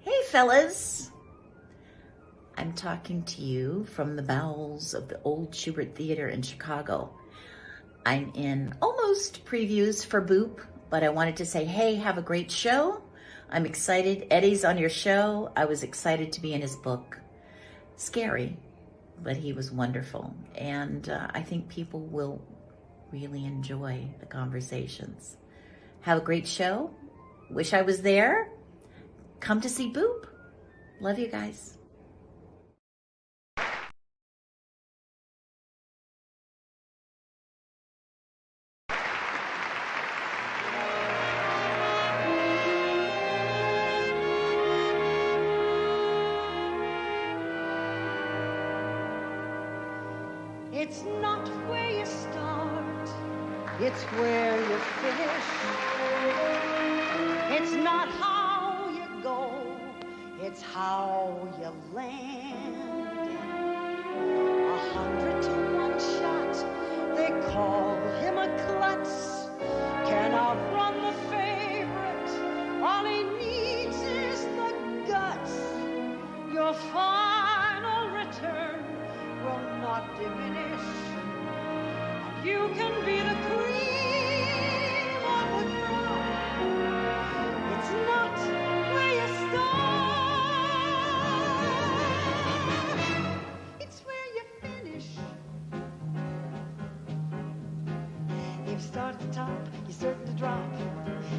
Hey fellas, I'm talking to you from the bowels of the old Schubert Theater in Chicago. I'm in almost previews for Boop, but I wanted to say, hey, have a great show. I'm excited. Eddie's on your show. I was excited to be in his book. Scary, but he was wonderful. And I think people will really enjoy the conversations. Have a great show. Wish I was there. Come to see Boop. Love you guys. It's not where you start, it's where you finish. It's not how you go, it's how you land. 100 to 1 shot, they call him a klutz. Can outrun the favorite, all he needs is the guts. Your final return will not diminish, and you can be the cream of the crop. It's not where you start, it's where you finish. If you start at the top, you're certain to drop.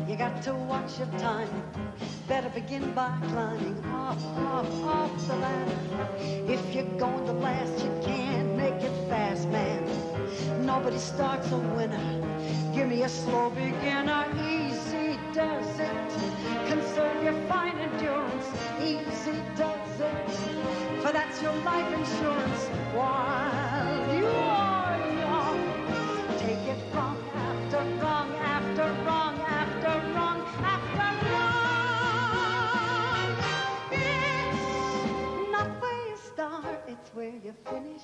You got to watch your time. Better begin by climbing off the ladder. If you're going to last, you can't make it fast, man. Nobody starts a winner. Give me a slow beginner. Easy does it. Conserve your fine endurance. Easy does it. For that's your life insurance while you are young. Take it wrong after wrong after wrong after wrong after wrong. It's where you finish.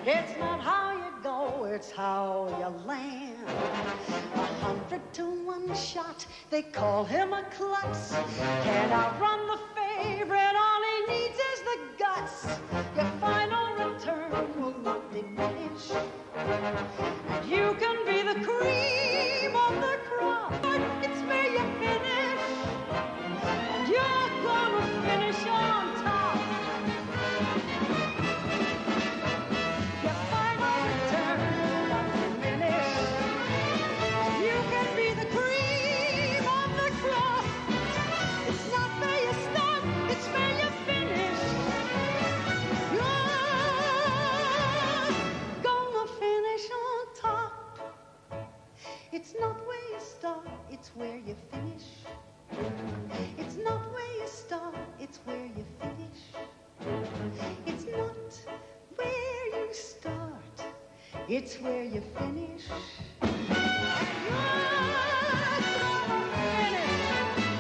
It's not how you go, it's how you land. 100 to 1 shot, they call him a klutz. Can't outrun the favorite, all he needs is the guts. Your final return will not diminish, and you can be the cream of the crop. It's where you finish, and you're gonna finish on top. It's not where you start, it's where you finish. It's not where you start, it's where you finish. It's not where you start, it's where you finish. And you're gonna finish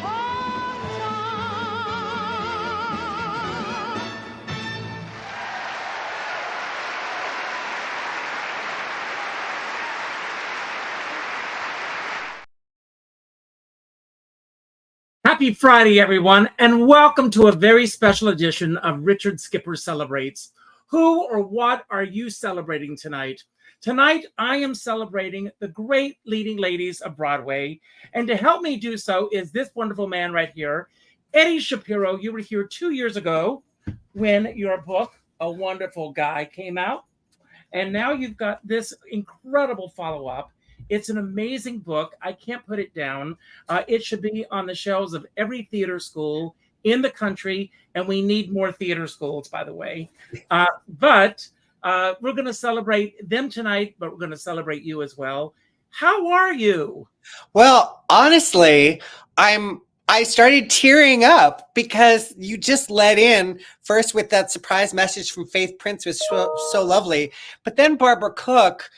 on top. Happy Friday, everyone, and welcome to a very special edition of Richard Skipper Celebrates. Who or what are you celebrating tonight? Tonight, I am celebrating the great leading ladies of Broadway, and to help me do so is this wonderful man right here, Eddie Shapiro. You were here 2 years ago when your book, A Wonderful Guy, came out, and now you've got this incredible follow-up. It's an amazing book. I can't put it down. It should be on the shelves of every theater school in the country, and we need more theater schools, by the way. But we're going to celebrate them tonight, but we're going to celebrate you as well. How are you? Well, honestly, I started tearing up because you just let in first with that surprise message from Faith Prince was so lovely, but then Barbara Cook.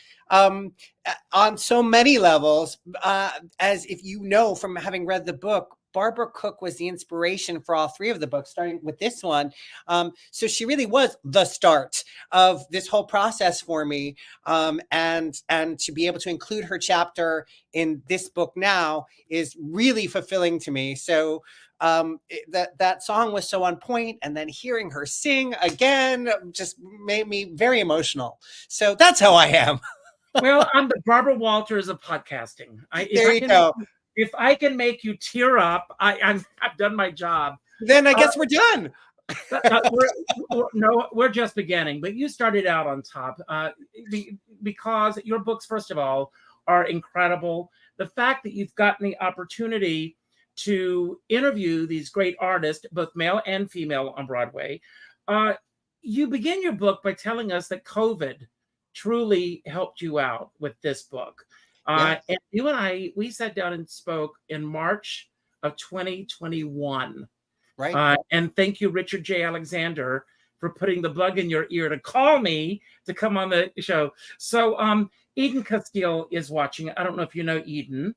On so many levels, as if you know from having read the book, Barbara Cook was the inspiration for all three of the books, starting with this one. So she really was the start of this whole process for me. And to be able to include her chapter in this book now is really fulfilling to me. So that song was so on point, and then hearing her sing again just made me very emotional. So that's how I am. Well, I'm the Barbara Walters of podcasting. There you go. If I can make you tear up, I've done my job. Then I guess we're done. We're just beginning. But you started out on top because your books, first of all, are incredible. The fact that you've gotten the opportunity to interview these great artists, both male and female, on Broadway. You begin your book by telling us that COVID truly helped you out with this book. Yes. And you and I, we sat down and spoke in March of 2021. Right. And thank you, Richard J. Alexander, for putting the bug in your ear to call me to come on the show. So Eden Castile is watching. I don't know if you know Eden,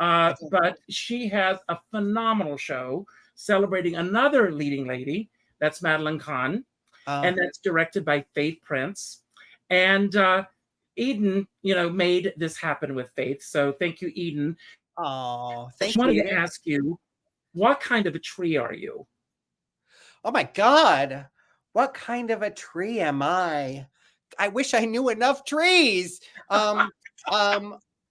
but she has a phenomenal show celebrating another leading lady. That's Madeline Kahn. And that's directed by Faith Prince. And Eden, made this happen with Faith. So thank you, Eden. Oh, thank you. I wanted you. to ask you, what kind of a tree are you? Oh my God. What kind of a tree am I? I wish I knew enough trees. I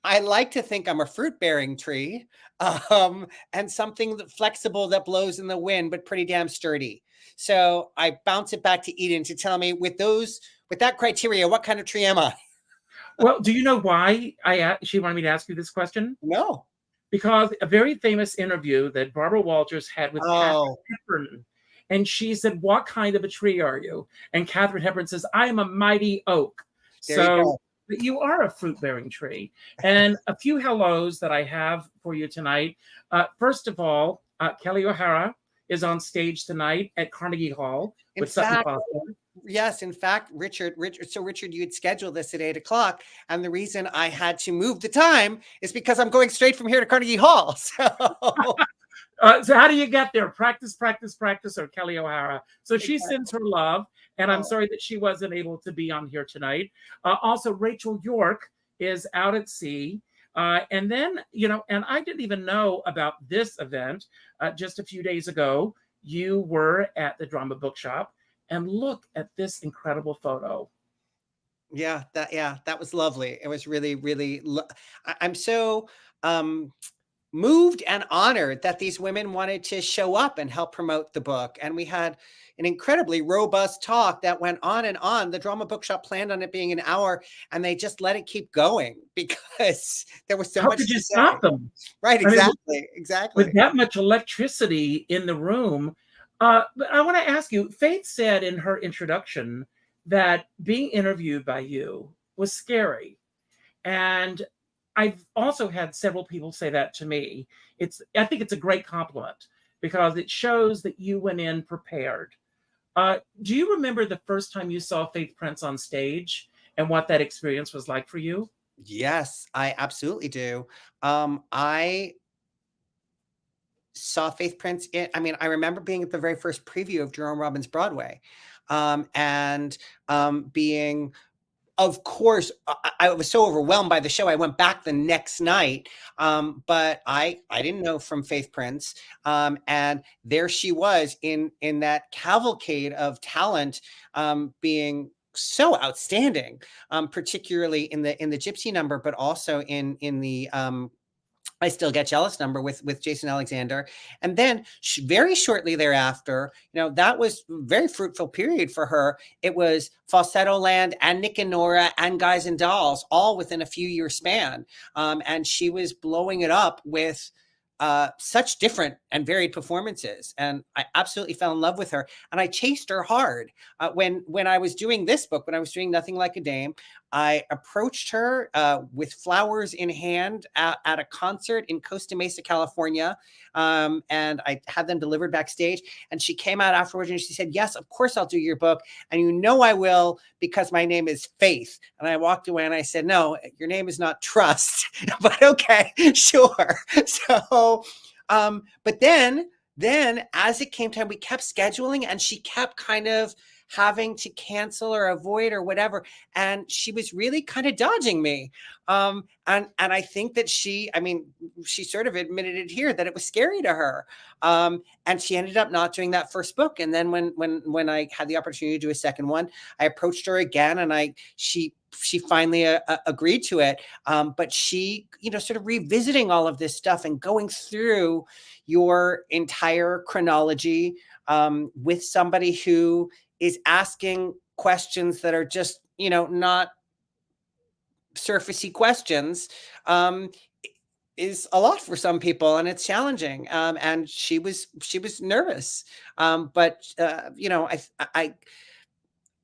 like to think I'm a fruit-bearing tree, and something flexible that blows in the wind, but pretty damn sturdy. So I bounce it back to Eden to tell me, with that criteria, what kind of tree am I? Well, do you know why she wanted me to ask you this question? No. Because a very famous interview that Barbara Walters had with Katharine Hepburn, and she said, "What kind of a tree are you?" And Katharine Hepburn says, "I am a mighty oak." So you are a fruit-bearing tree. And a few hellos that I have for you tonight. First of all, Kelly O'Hara is on stage tonight at Carnegie Hall with Sutton Foster. Yes, in fact, Richard, you had scheduled this at 8 o'clock. And the reason I had to move the time is because I'm going straight from here to Carnegie Hall. So how do you get there? Practice, or Kelly O'Hara. So she sends her love. And I'm sorry that she wasn't able to be on here tonight. Also, Rachel York is out at sea. And then, and I didn't even know about this event just a few days ago. You were at the Drama Bookshop, and look at this incredible photo. Yeah, that was lovely. It was really, really, I'm so moved and honored that these women wanted to show up and help promote the book. And we had an incredibly robust talk that went on and on. The Drama Bookshop planned on it being an hour, and they just let it keep going because there was so much. How could you stop them? Right, exactly. With that much electricity in the room. But I want to ask you, Faith said in her introduction that being interviewed by you was scary. And I've also had several people say that to me. I think it's a great compliment because it shows that you went in prepared. Do you remember the first time you saw Faith Prince on stage and what that experience was like for you? Yes, I absolutely do. I saw Faith Prince I remember being at the very first preview of Jerome Robbins' Broadway, and being, of course, I was so overwhelmed by the show. I went back the next night, but I didn't know from Faith Prince, and there she was in that cavalcade of talent, being so outstanding, particularly in the Gypsy number, but also in the I Still Get Jealous number with Jason Alexander. And then very shortly thereafter, that was a very fruitful period for her. It was Falsetto Land and Nick and Nora and Guys and Dolls, all within a few year span. And she was blowing it up with such different and varied performances. And I absolutely fell in love with her. And I chased her hard. When I was doing this book, when I was doing Nothing Like a Dame, I approached her with flowers in hand at a concert in Costa Mesa, California. And I had them delivered backstage. And she came out afterwards and she said, "Yes, of course I'll do your book. And I will, because my name is Faith." And I walked away and I said, "No, your name is not Trust." But okay, sure. So But then as it came time, we kept scheduling, and she kept kind of having to cancel or avoid or whatever. And she was really kind of dodging me. And I think that she sort of admitted it here that it was scary to her. And she ended up not doing that first book. And then when I had the opportunity to do a second one, I approached her again, and she finally agreed to it. But she, sort of revisiting all of this stuff and going through your entire chronology with somebody who is asking questions that are just, not surfacey questions, is a lot for some people, and it's challenging. And she was nervous. But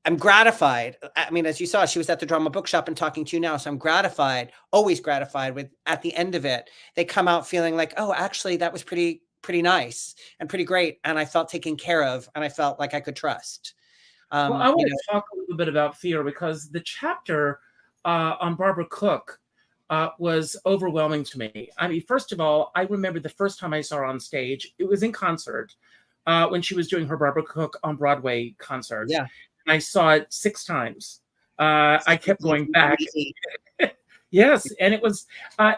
I'm gratified. I mean, as you saw, she was at the drama bookshop and talking to you now. So I'm gratified, always gratified with, at the end of it, they come out feeling like, oh, actually that was pretty nice and pretty great. And I felt taken care of, and I felt like I could trust. Well, I want to talk a little bit about fear, because the chapter on Barbara Cook was overwhelming to me. I mean, first of all, I remember the first time I saw her on stage, it was in concert when she was doing her Barbara Cook on Broadway concert. Yeah. And I saw it 6 times. I kept going back. Yes. And it was,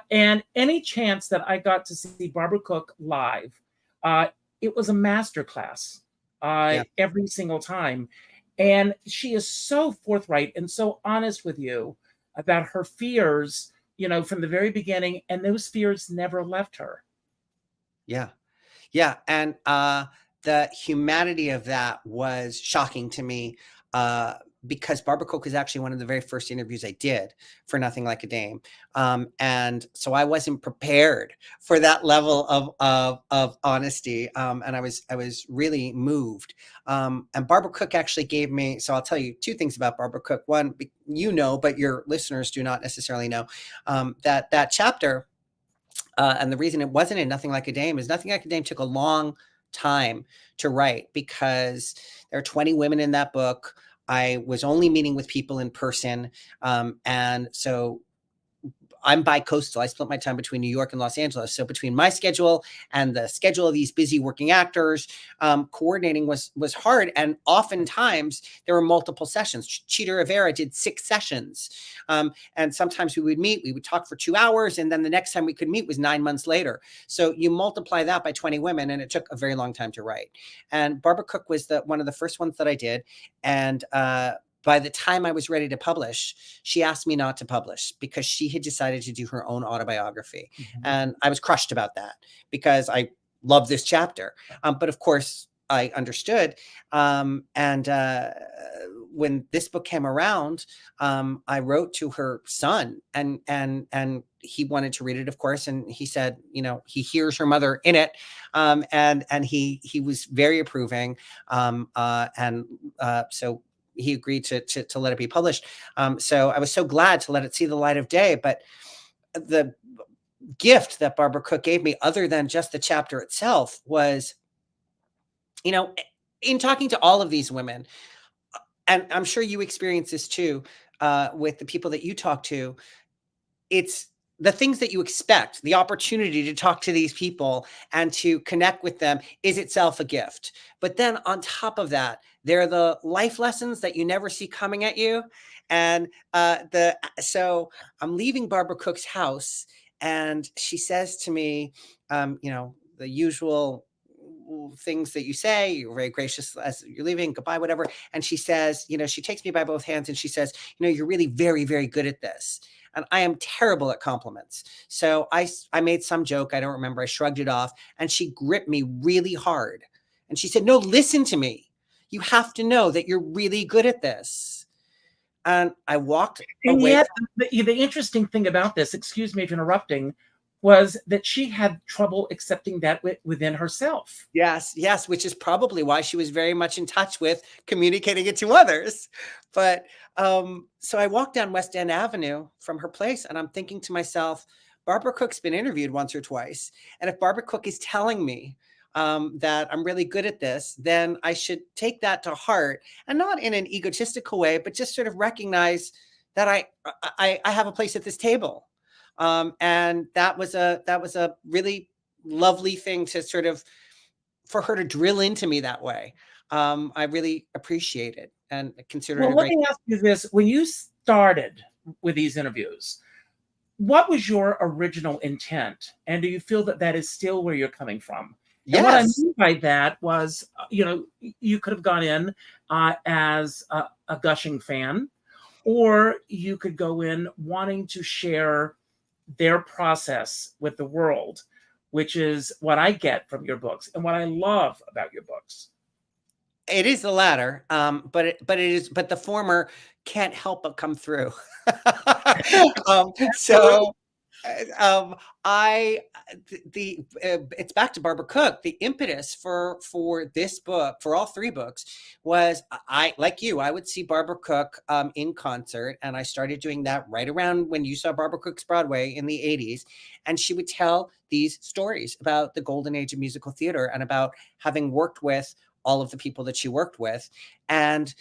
and any chance that I got to see Barbara Cook live, it was a masterclass every single time. And she is so forthright and so honest with you about her fears, from the very beginning. And those fears never left her. Yeah. Yeah. And the humanity of that was shocking to me, because Barbara Cook was actually one of the very first interviews I did for Nothing Like a Dame. And so I wasn't prepared for that level of honesty. And I was really moved. And Barbara Cook actually gave me, so I'll tell you 2 things about Barbara Cook. One, but your listeners do not necessarily know, that chapter, and the reason it wasn't in Nothing Like a Dame is Nothing Like a Dame took a long time to write, because there are 20 women in that book. I was only meeting with people in person. And so I'm bi-coastal. I split my time between New York and Los Angeles. So between my schedule and the schedule of these busy working actors, coordinating was hard. And oftentimes there were multiple sessions. Cheetah Rivera did 6 sessions. And sometimes we would talk for 2 hours. And then the next time we could meet was 9 months later. So you multiply that by 20 women, and it took a very long time to write. And Barbara Cook was one of the first ones that I did. And by the time I was ready to publish, she asked me not to publish because she had decided to do her own autobiography. Mm-hmm. And I was crushed about that, because I love this chapter. But of course I understood. And when this book came around, I wrote to her son, and he wanted to read it, of course. And he said, he hears her mother in it. And he was very approving. So he agreed to let it be published. So I was so glad to let it see the light of day. But the gift that Barbara Cook gave me, other than just the chapter itself, was, in talking to all of these women, and I'm sure you experience this too, with the people that you talk to, it's the things that you expect. The opportunity to talk to these people and to connect with them is itself a gift. But then on top of that, there are the life lessons that you never see coming at you. And so I'm leaving Barbara Cook's house, and she says to me, the usual things that you say, you're very gracious as you're leaving, goodbye, whatever. And she says, she takes me by both hands, and she says, you're really very, very good at this. And I am terrible at compliments. So I made some joke. I don't remember. I shrugged it off, and she gripped me really hard. And she said, no, listen to me. You have to know that you're really good at this. And I walked away. Yet, the interesting thing about this, excuse me for interrupting, was that she had trouble accepting that within herself. Yes, which is probably why she was very much in touch with communicating it to others. But so I walked down West End Avenue from her place, and I'm thinking to myself, Barbara Cook's been interviewed once or twice. And if Barbara Cook is telling me that I'm really good at this, then I should take that to heart, and not in an egotistical way, but just sort of recognize that I have a place at this table. And that was a really lovely thing to sort of, for her to drill into me that way. I really appreciate it and consider it Well, a let great. me ask you this. When you started with these interviews, what was your original intent? And do you feel that that is still where you're coming from? And what I Yes. mean by that was, you could have gone in as a gushing fan, or you could go in wanting to share their process with the world, which is what I get from your books and what I love about your books. It is the latter, but the former can't help but come through. So I the it's back to Barbara Cook. The impetus for this book, for all three books, was I, like you, I would see Barbara Cook in concert, and I started doing that right around when you saw Barbara Cook's Broadway in the 80s, and she would tell these stories about the golden age of musical theater and about having worked with all of the people that she worked with. And,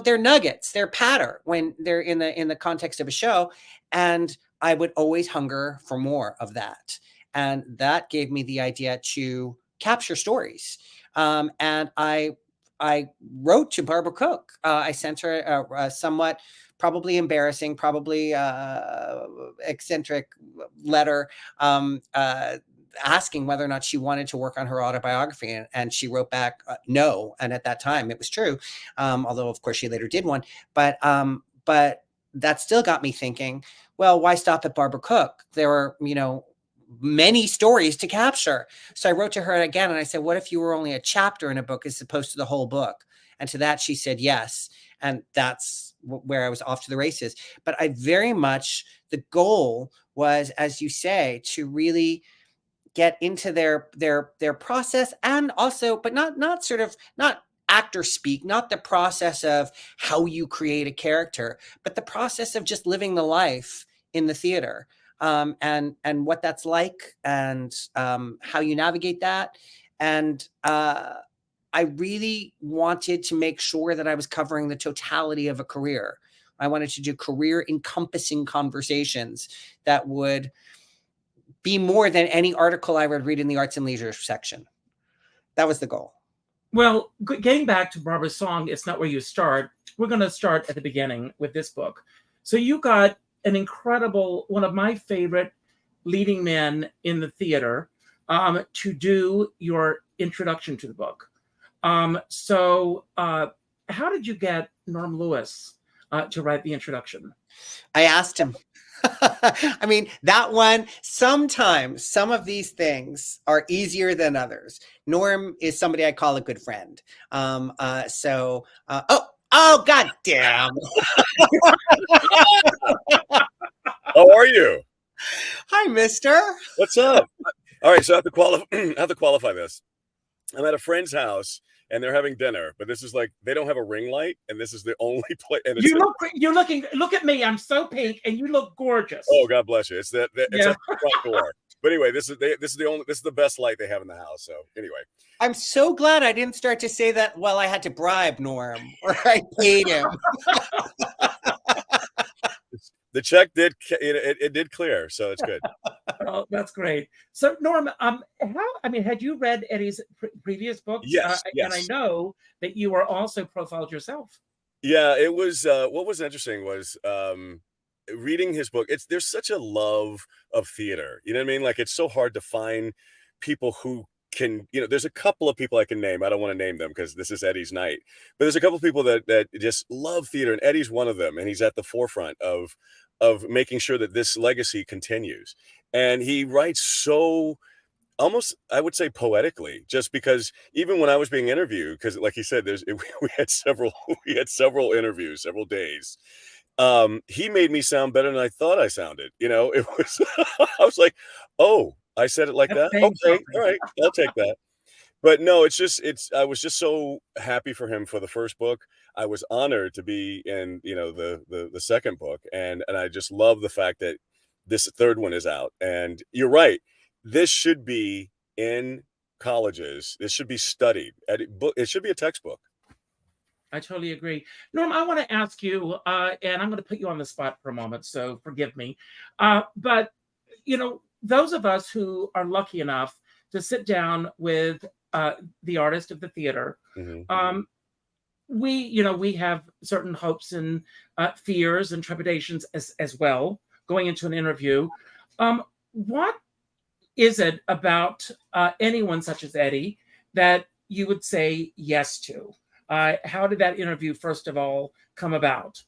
they're nuggets, they're patter when they're in the context of a show. And I would always hunger for more of that. And that gave me the idea to capture stories. And I wrote to Barbara Cook. I sent her a somewhat probably embarrassing, probably eccentric letter asking whether or not she wanted to work on her autobiography. And she wrote back, no. And at that time it was true. Although of course she later did one, but that still got me thinking, well, why stop at Barbara Cook? There are, many stories to capture. So I wrote to her again and I said, what if you were only a chapter in a book as opposed to the whole book? And to that she said yes. And that's where I was off to the races. But the goal was, as you say, to really get into their process, and also, but not actor speak, not the process of how you create a character, but the process of just living the life in the theater, and what that's like, and how you navigate that. And I really wanted to make sure that I was covering the totality of a career. I wanted to do career-encompassing conversations that would be more than any article I would read in the arts and leisure section. That was the goal. Well, getting back to Barbara's song, It's Not Where You Start, we're going to start at the beginning with this book. So you got an incredible, one of my favorite leading men in the theater to do your introduction to the book. So how did you get Norm Lewis to write the introduction? I asked him. I mean, that one, sometimes some of these things are easier than others. Norm is somebody I call a good friend. Oh, God damn. How are you? Hi, mister. What's up? All right, so I have to qualify this. I'm at a friend's house and they're having dinner, but this is like, they don't have a ring light, and this is the only place. Look at me. I'm so pink, and you look gorgeous. Oh, God bless you. It's at the front door. But anyway, this is the best light they have in the house. So anyway, I'm so glad I didn't start to say that. Well, I had to bribe Norm, or I paid him. The check did clear, so it's good. Oh, that's great. So Norm, had you read Eddie's previous books? Yes. And I know that you were also profiled yourself. Yeah, it was. What was interesting was reading his book. There's such a love of theater. You know what I mean? Like, it's so hard to find people who can. There's a couple of people I can name. I don't want to name them because this is Eddie's night. But there's a couple of people that just love theater, and Eddie's one of them. And he's at the forefront of making sure that this legacy continues. And he writes so almost, I would say, poetically, just because even when I was being interviewed, because like he said, we had several interviews, several days. He made me sound better than I thought I sounded. It was, I was like, oh, I said it like that. Okay. All right. I'll take that. But no, I was just so happy for him for the first book. I was honored to be in, the second book. And I just love the fact that this third one is out. And you're right. This should be in colleges. This should be studied. It should be a textbook. I totally agree. Norm, I want to ask you, and I'm going to put you on the spot for a moment, so forgive me. But, those of us who are lucky enough to sit down with the artist of the theater. We have certain hopes and fears and trepidations as well going into an interview. What is it about anyone such as Eddie that you would say yes to? How did that interview, first of all, come about?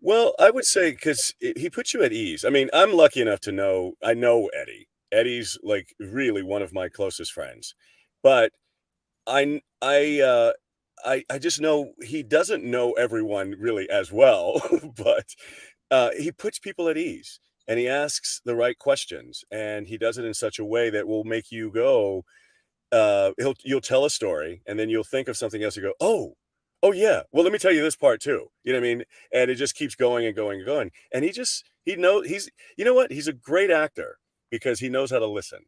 Well, I would say because he puts you at ease. I mean, I'm lucky enough to know I know Eddie. Eddie's like really one of my closest friends, but I just know he doesn't know everyone really as well, but he puts people at ease and he asks the right questions and he does it in such a way that will make you go. You'll tell a story and then you'll think of something else. You go, oh yeah. Well, let me tell you this part too. You know what I mean? And it just keeps going and going and going. And he knows you know what? He's a great actor because he knows how to listen.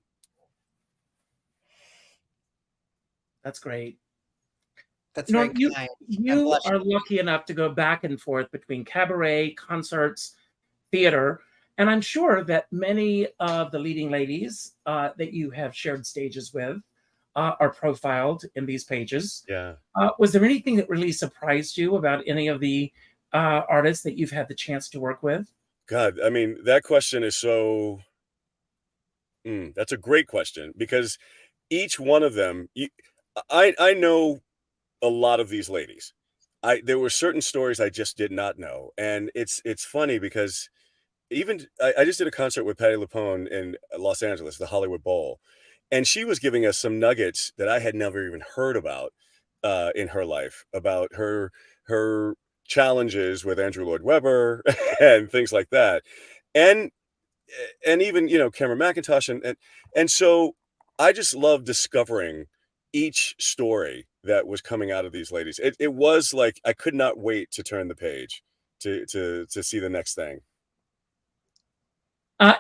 That's great. That's You know, very you kind. you are lucky enough to go back and forth between cabaret, concerts, theater, and I'm sure that many of the leading ladies that you have shared stages with are profiled in these pages. Yeah. Was there anything that really surprised you about any of the artists that you've had the chance to work with? God, I mean, that question is so. That's a great question because each one of them, I know a lot of these ladies. There were certain stories I just did not know, and it's funny because even I just did a concert with Patti LuPone in Los Angeles, the Hollywood Bowl, and she was giving us some nuggets that I had never even heard about in her life, about her challenges with Andrew Lloyd Webber and things like that, and even Cameron McIntosh and so I just love discovering each story that was coming out of these ladies. It was like I could not wait to turn the page to see the next thing.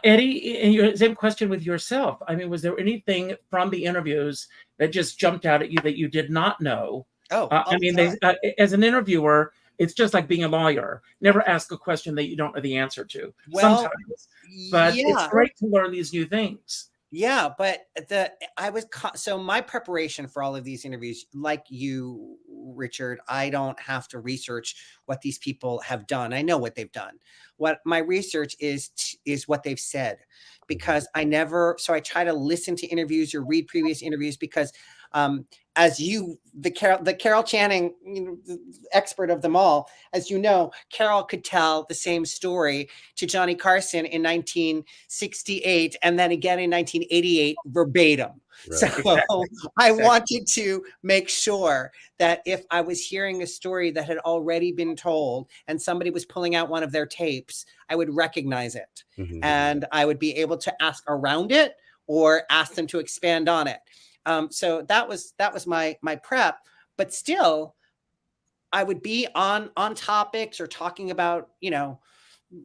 Eddie, and your same question with yourself. I mean, was there anything from the interviews that just jumped out at you that you did not know? I mean, as an interviewer, it's just like being a lawyer. Never ask a question that you don't know the answer to. Well, sometimes, but it's great to learn these new things. Yeah, but so my preparation for all of these interviews, like you, Richard, I don't have to research what these people have done. I know what they've done. What my research is what they've said, because I try to listen to interviews or read previous interviews because as the Carol Channing, expert of them all, as you know, Carol could tell the same story to Johnny Carson in 1968 and then again in 1988 verbatim. Right. So exactly. I wanted to make sure that if I was hearing a story that had already been told and somebody was pulling out one of their tapes, I would recognize it and I would be able to ask around it or ask them to expand on it. So that was my prep, but still I would be on topics or talking about,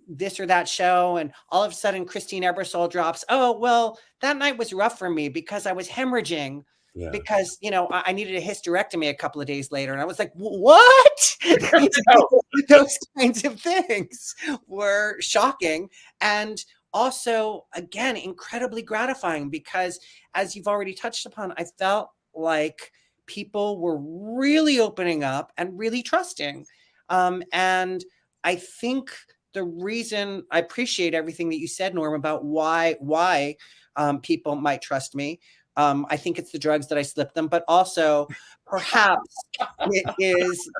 this or that show. And all of a sudden Christine Ebersole drops, oh, well, that night was rough for me because I was hemorrhaging because, I needed a hysterectomy a couple of days later. And I was like, what? Those kinds of things were shocking. And also, again, incredibly gratifying because, as you've already touched upon, I felt like people were really opening up and really trusting. And I think the reason I appreciate everything that you said, Norm, about why people might trust me. I think it's the drugs that I slipped them, but also perhaps it is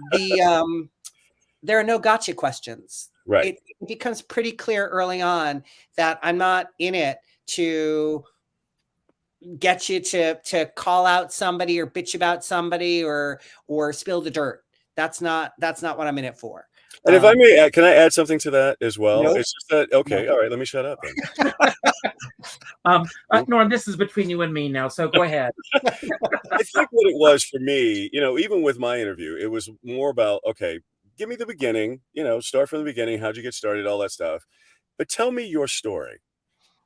there are no gotcha questions. Right. It becomes pretty clear early on that I'm not in it to get you to call out somebody or bitch about somebody or spill the dirt. That's not what I'm in it for. And if I may, can I add something to that as well? Nope. It's just that, okay, all right, let me shut up then. Norm, this is between you and me now, so go ahead. I think what it was for me, even with my interview, it was more about, okay, give me the beginning, start from the beginning. How'd you get started? All that stuff. But tell me your story.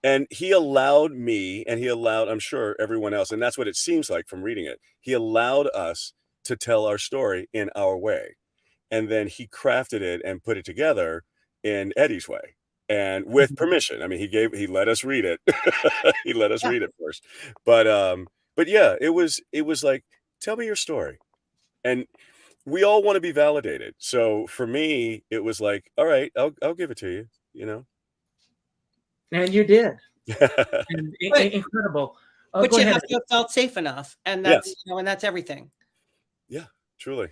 And he allowed me, and he allowed, I'm sure, everyone else, and that's what it seems like from reading it. He allowed us to tell our story in our way. And then he crafted it and put it together in Eddie's way. and with permission. I mean, he let us read it. He let us read it first. But yeah, it was like, tell me your story. And we all want to be validated. So for me, it was like, all right, I'll give it to you, you know. And you did. And incredible. But Go you ahead. have to have felt safe enough, and Yeah. that's and that's everything. Yeah, truly.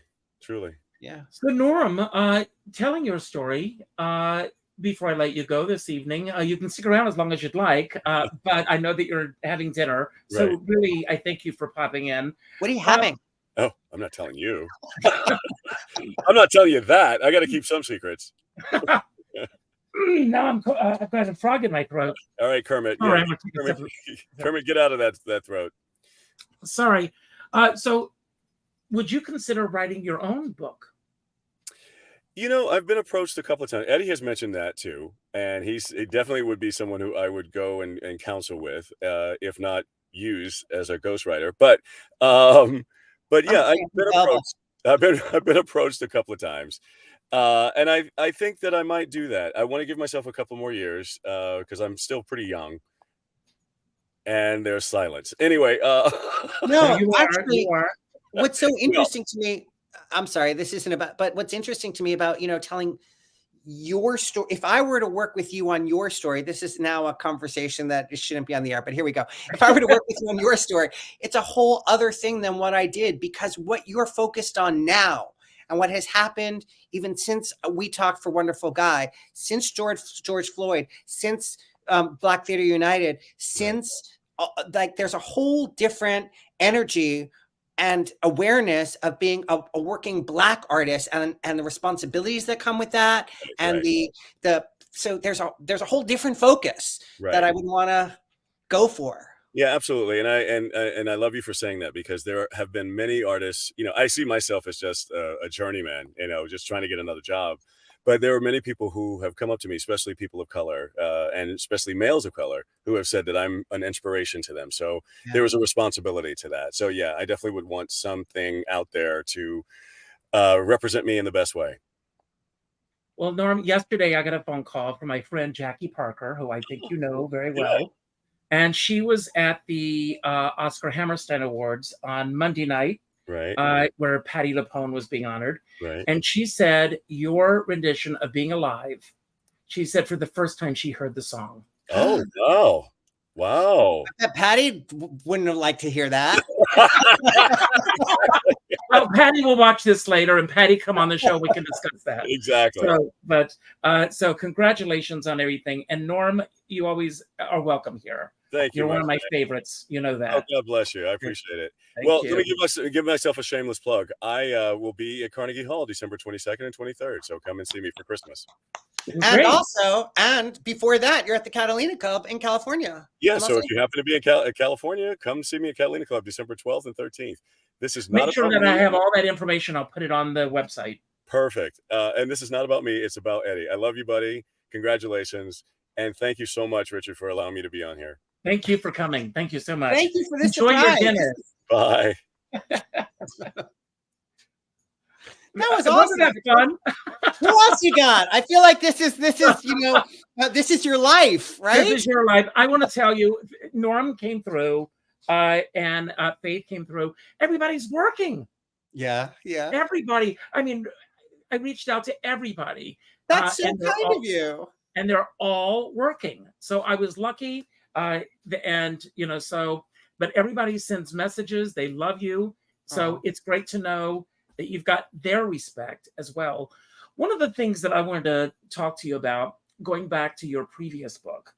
Yeah. So Norm, telling your story, before I let you go this evening, you can stick around as long as you'd like, but I know that you're having dinner. So Right. really, I thank you for popping in. What are you having? Oh, I'm not telling you. I'm not telling you that. I got to keep some secrets. Now I've got a frog in my throat. All right, Kermit. All Yeah, right, I'm gonna take a sip. Kermit, get out of that throat. Sorry. So would you consider writing your own book? You know, I've been approached a couple of times. Eddie has mentioned that too, and he definitely would be someone who I would go and counsel with, if not use as a ghostwriter. But yeah, I've been approached. I've been approached a couple of times, and I think that I might do that. I want to give myself a couple more years because I'm still pretty young. And there's silence. Anyway, No, you actually, are. what's so interesting to me, I'm sorry, this isn't about, but what's interesting to me about, telling your story, if I were to work with you on your story, this is now a conversation that shouldn't be on the air, but here we go. If I were to work with you on your story, it's a whole other thing than what I did, because what you're focused on now and what has happened even since we talked for Wonderful Guy, since George Floyd, since Black Theater United, since like there's a whole different energy and awareness of being a working Black artist, and the responsibilities that come with that, and so there's a whole different focus that I would want to go for. Yeah, absolutely. And I love you for saying that, because there have been many artists, I see myself as just a journeyman, just trying to get another job. But there are many people who have come up to me, especially people of color, and especially males of color, who have said that I'm an inspiration to them. So there was a responsibility to that. So yeah, I definitely would want something out there to represent me in the best way. Well, Norm, yesterday I got a phone call from my friend Jackie Parker, who I think you know very well. Yeah. And she was at the Oscar Hammerstein Awards on Monday night, right, where Patti LuPone was being honored. Right. And she said, your rendition of Being Alive, she said for the first time she heard the song. Oh, wow. Wow. I bet Patti wouldn't have liked to hear that. Well, Patti will watch this later, and Patti, come on the show. We can discuss that. Exactly. So congratulations on everything. And Norm, you always are welcome here. Thank you. You're one of my favorites. You know that. Oh, God bless you. I appreciate it. Let me give myself a shameless plug. I will be at Carnegie Hall December 22nd and 23rd. So come and see me for Christmas. And also, and before that, you're at the Catalina Club in California. Yeah. So if you happen to be in California, come see me at Catalina Club December 12th and 13th. This is not Make sure that I have all that information. I'll put it on the website. Perfect. And this is not about me. It's about Eddie. I love you, buddy. Congratulations. And thank you so much, Richard, for allowing me to be on here. Thank you for coming. Thank you so much. Thank you for this. Enjoy your dinner. Bye. That was awesome. Wasn't that fun? Who else you got? I feel like this is this is your life, right? This is your life. I want to tell you, Norm came through, and Faith came through. Everybody's working. Yeah. Everybody. I mean, I reached out to everybody. That's so kind of you. And they're all working. So I was lucky. But everybody sends messages. They love you. So it's great to know that you've got their respect as well. One of the things that I wanted to talk to you about, going back to your previous book,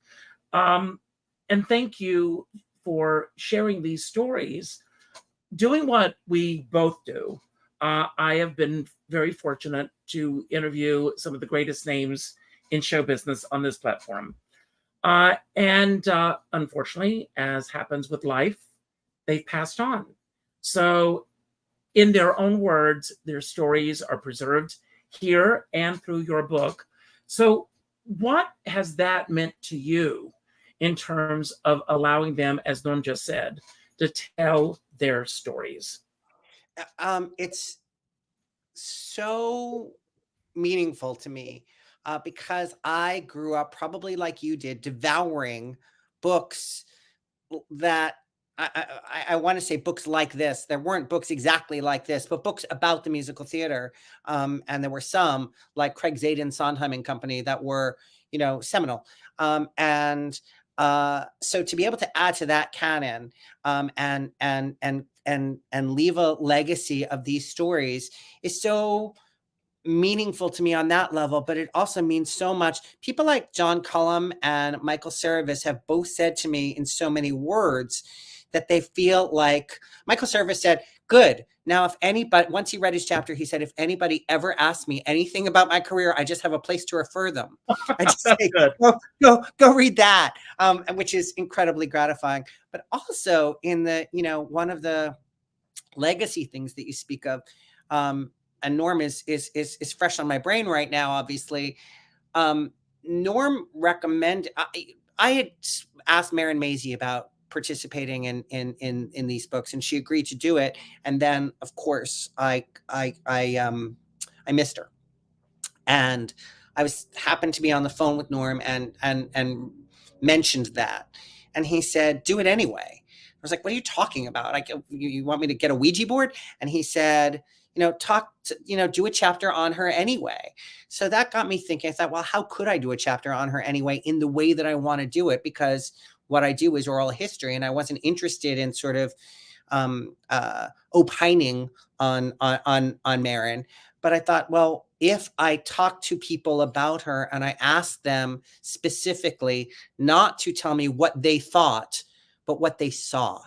and thank you for sharing these stories, doing what we both do. I have been very fortunate to interview some of the greatest names in show business on this platform. And unfortunately, as happens with life, they've passed on. So in their own words, their stories are preserved here and through your book. So what has that meant to you in terms of allowing them, as Norm just said, to tell their stories? It's so meaningful to me. because I grew up probably like you did, devouring books that I want to say books like this. There weren't books exactly like this, but books about the musical theater. And there were some like Craig Zadan, Sondheim and Company that were, seminal. So to be able to add to that canon, and leave a legacy of these stories is so meaningful to me on that level, but it also means so much. People like John Cullum and Michael Cerveris have both said to me in so many words that they feel like Michael Cerveris said, good. Now, if anybody, once he read his chapter, he said, if anybody ever asks me anything about my career, I just have a place to refer them. I just say, go read that, which is incredibly gratifying. But also in the, one of the legacy things that you speak of, and Norm is fresh on my brain right now, obviously. Norm recommended, I had asked Marin Mazzie about participating in these books, and she agreed to do it. And then, of course, I missed her, and I happened to be on the phone with Norm and mentioned that, and he said, "Do it anyway." I was like, "What are you talking about? You want me to get a Ouija board?" And he said, do a chapter on her anyway. So that got me thinking. I thought, well, how could I do a chapter on her anyway in the way that I want to do it? Because what I do is oral history, and I wasn't interested in sort of opining on Marin. But I thought, well, if I talk to people about her and I ask them specifically not to tell me what they thought, but what they saw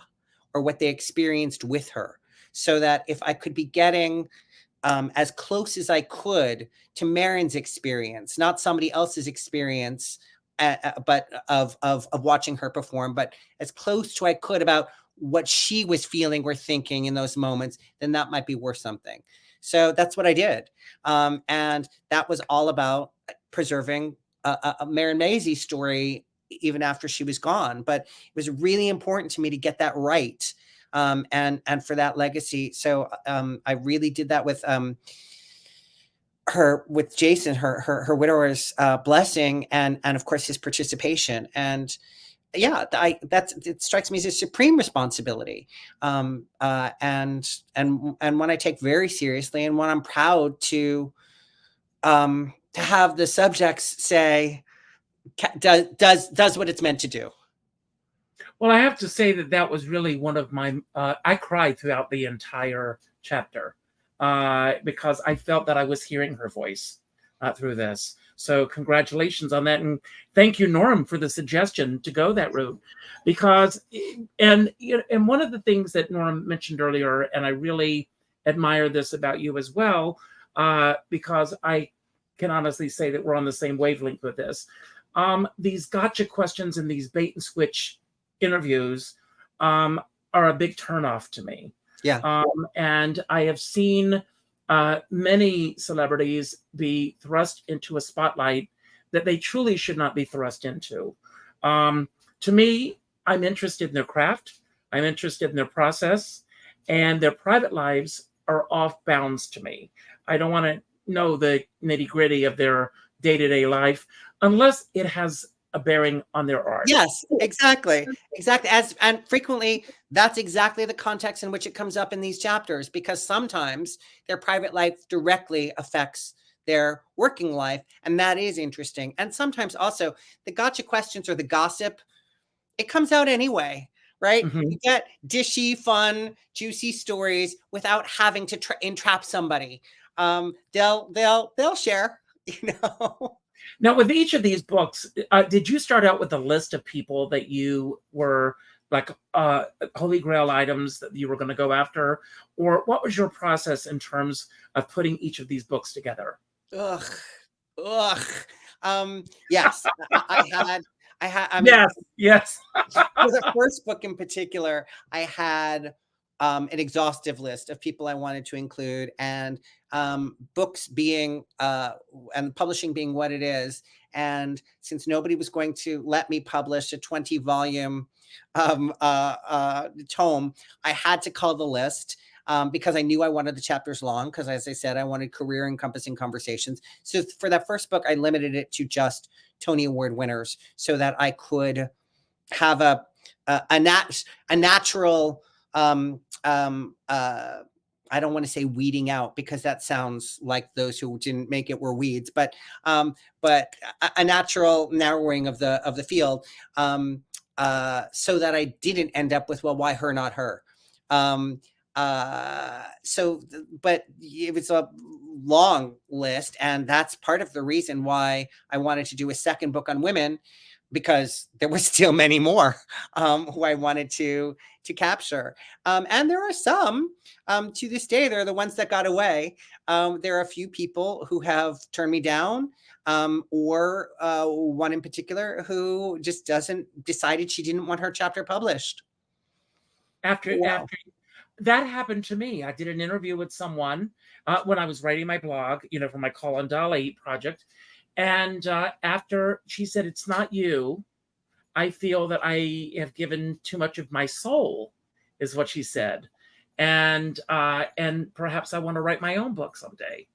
or what they experienced with her, so that if I could be getting as close as I could to Marin's experience, not somebody else's experience, but of watching her perform, but as close to I could about what she was feeling or thinking in those moments, then that might be worth something. So that's what I did. And that was all about preserving a Marin Mazzie story even after she was gone. But it was really important to me to get that right. And for that legacy. So I really did that with Jason, her widower's blessing, and of course his participation. And yeah, it strikes me as a supreme responsibility, and one I take very seriously, and one I'm proud to have the subjects say does what it's meant to do. Well, I have to say that was really one of my, I cried throughout the entire chapter because I felt that I was hearing her voice through this. So congratulations on that. And thank you, Norm, for the suggestion to go that route. Because, and one of the things that Norm mentioned earlier, and I really admire this about you as well, because I can honestly say that we're on the same wavelength with this. These gotcha questions and these bait and switch interviews are a big turnoff to me. Yeah. And I have seen many celebrities be thrust into a spotlight that they truly should not be thrust into. To me, I'm interested in their craft. I'm interested in their process, and their private lives are off bounds to me. I don't want to know the nitty gritty of their day-to-day life unless it has a bearing on their art. Yes, exactly. And frequently that's exactly the context in which it comes up in these chapters, because sometimes their private life directly affects their working life, and that is interesting. And sometimes also the gotcha questions or the gossip, it comes out anyway, right? Mm-hmm. You get dishy, fun, juicy stories without having to entrap somebody. They'll share, Now, with each of these books, did you start out with a list of people that you were like holy grail items that you were going to go after? Or what was your process in terms of putting each of these books together? Yes. I mean, yes. For the first book in particular, I had an exhaustive list of people I wanted to include, and books being and publishing being what it is. And since nobody was going to let me publish a 20-volume tome, I had to call the list. Because I knew I wanted the chapters long, because as I said, I wanted career encompassing conversations. So for that first book, I limited it to just Tony Award winners so that I could have a natural, I don't want to say weeding out, because that sounds like those who didn't make it were weeds, but a natural narrowing of the field, so that I didn't end up with, well, why her, not her? But it was a long list, and that's part of the reason why I wanted to do a second book on women, because there were still many more who I wanted to capture. And there are some, to this day, they're the ones that got away. There are a few people who have turned me down, or one in particular who just decided she didn't want her chapter published. After that happened to me. I did an interview with someone when I was writing my blog, for my Call on Dolly project. And after she said, "It's not you. I feel that I have given too much of my soul," is what she said. And perhaps I want to write my own book someday.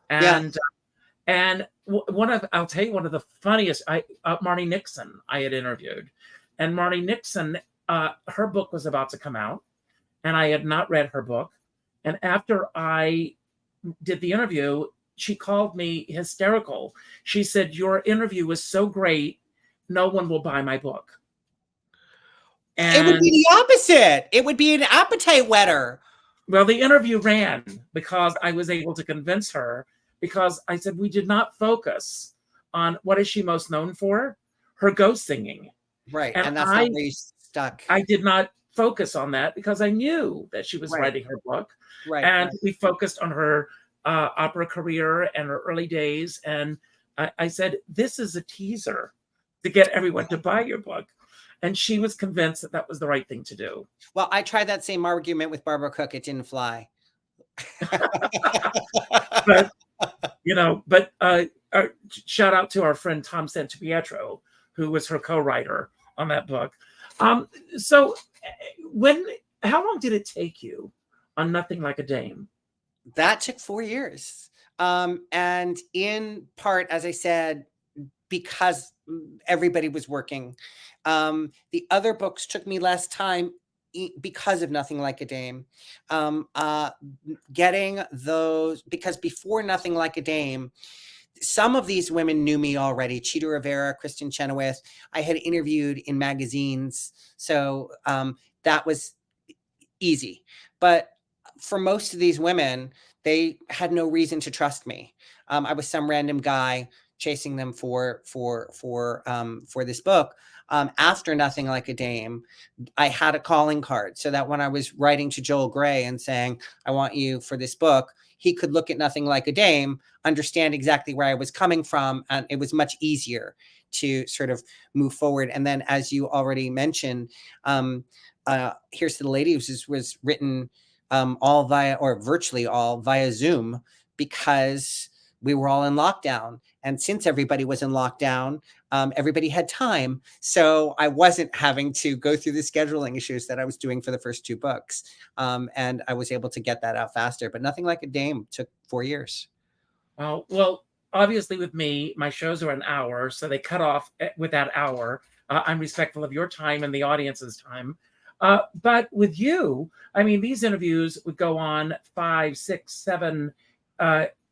And I'll tell you, one of the funniest, Marnie Nixon, I had interviewed. And Marnie Nixon, her book was about to come out, and I had not read her book. And after I did the interview, she called me hysterical. She said, "Your interview was so great, no one will buy my book." And it would be the opposite. It would be an appetite whetter. Well, the interview ran because I was able to convince her, because I said, we did not focus on what is she most known for? Her ghost singing. Right. And that's not where you stuck. I did not focus on that because I knew that she was writing her book. Right. And we focused on her opera career and her early days. And I said, this is a teaser to get everyone to buy your book. And she was convinced that that was the right thing to do. Well, I tried that same argument with Barbara Cook. It didn't fly. But shout out to our friend Tom Santapietro, who was her co-writer on that book. So how long did it take you on Nothing Like a Dame? That took 4 years. And in part, as I said, because everybody was working. The other books took me less time because of Nothing Like a Dame. Getting those, because before Nothing Like a Dame, some of these women knew me already. Chita Rivera, Kristen Chenoweth, I had interviewed in magazines. So that was easy. But for most of these women, they had no reason to trust me. I was some random guy chasing them for this book. After Nothing Like a Dame, I had a calling card so that when I was writing to Joel Grey and saying, I want you for this book, he could look at Nothing Like a Dame, understand exactly where I was coming from, and it was much easier to sort of move forward. And then, as you already mentioned, Here's to the Lady was written all via, or virtually all via Zoom, because we were all in lockdown. And since everybody was in lockdown, everybody had time. So I wasn't having to go through the scheduling issues that I was doing for the first 2 books. And I was able to get that out faster. But Nothing Like a Dame took 4 years. Well, obviously with me, my shows are an hour, so they cut off with that hour. I'm respectful of your time and the audience's time. But with you, I mean, these interviews would go on 5, 6, 7,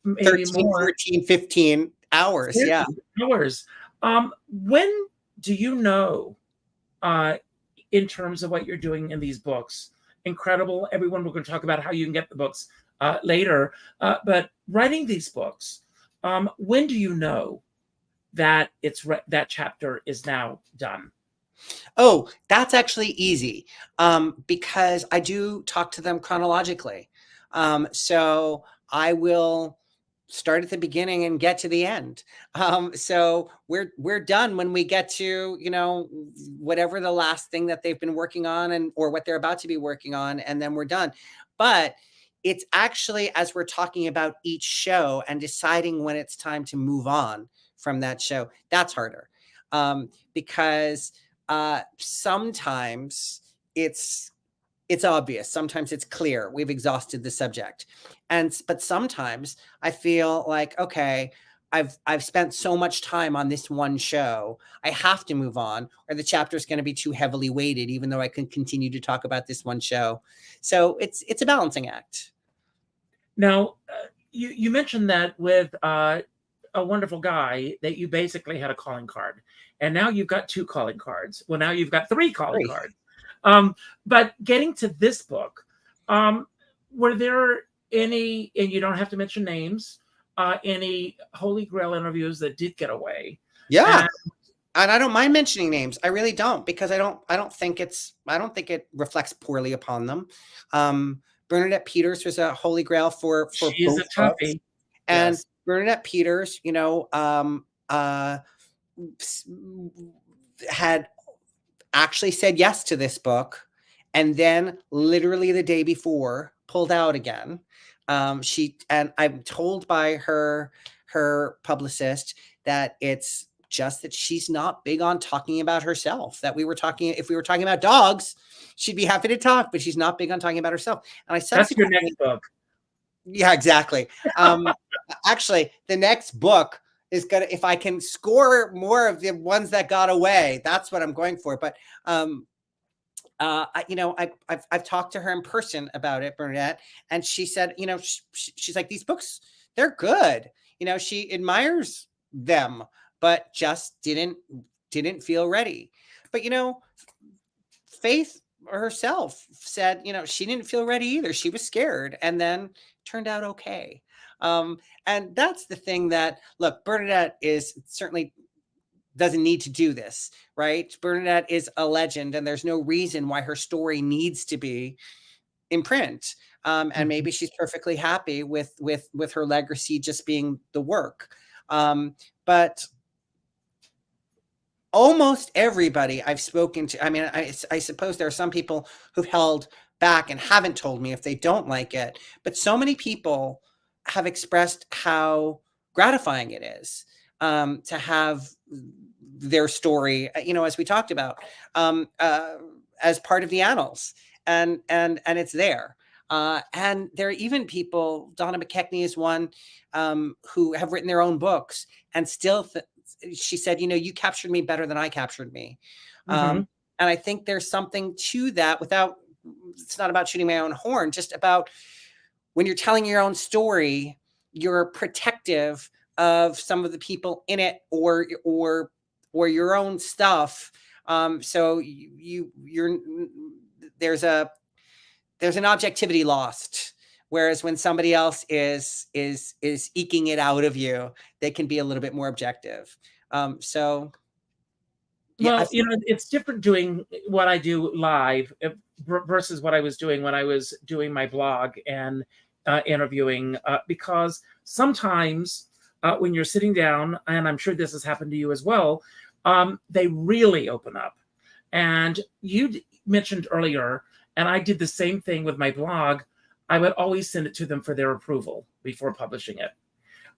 maybe 13, more. 14, 15 hours. Yeah. Hours. When do you know, in terms of what you're doing in these books? Incredible. Everyone, we're going to talk about how you can get the books later. But writing these books, when do you know that that chapter is now done? Oh, that's actually easy, because I do talk to them chronologically. So I will start at the beginning and get to the end. So we're done when we get to, whatever the last thing that they've been working on or what they're about to be working on, and then we're done. But it's actually, as we're talking about each show and deciding when it's time to move on from that show, that's harder. Because sometimes it's obvious. Sometimes it's clear. We've exhausted the subject. But sometimes I feel like, okay, I've spent so much time on this one show. I have to move on, or the chapter is going to be too heavily weighted, even though I can continue to talk about this one show. So it's a balancing act. Now, you mentioned that with A Wonderful Guy, that you basically had a calling card, and now you've got 2 calling cards. Well, now you've got 3 calling cards. But getting to this book, were there any, and you don't have to mention names, any Holy Grail interviews that did get away? Yeah. And I don't mind mentioning names. I really don't, because I don't think it reflects poorly upon them. Bernadette Peters was a Holy Grail for She's both a toughie. And yes. Bernadette Peters, had actually said yes to this book, and then literally the day before pulled out again. And I'm told by her publicist that it's just that she's not big on talking about herself. That if we were talking about dogs, she'd be happy to talk, but she's not big on talking about herself. And I that's your next book. Yeah, exactly. Actually, the next book is gonna, if I can score more of the ones that got away, that's what I'm going for. But I've talked to her in person about it, Bernadette, and she said, she's like, these books, they're good. She admires them, but just didn't feel ready. But Faith herself said, she didn't feel ready either. She was scared, and then turned out okay. And that's the thing that, look, Bernadette certainly doesn't need to do this, right? Bernadette is a legend, and there's no reason why her story needs to be in print. And maybe she's perfectly happy with her legacy just being the work. But almost everybody I've spoken to, I mean, I suppose there are some people who've held back and haven't told me if they don't like it, but so many people have expressed how gratifying it is to have their story, as we talked about, as part of the annals, and it's there. And there are even people, Donna McKechnie is one, who have written their own books and still she said, you captured me better than I captured me. And I think there's something to that, it's not about shooting my own horn, just about when you're telling your own story, you're protective of some of the people in it or your own stuff. So there's an objectivity lost. Whereas when somebody else is eking it out of you, they can be a little bit more objective. It's different doing what I do live versus what I was doing when I was doing my blog and interviewing, because sometimes when you're sitting down, and I'm sure this has happened to you as well, they really open up. And you mentioned earlier, and I did the same thing with my blog, I would always send it to them for their approval before publishing it.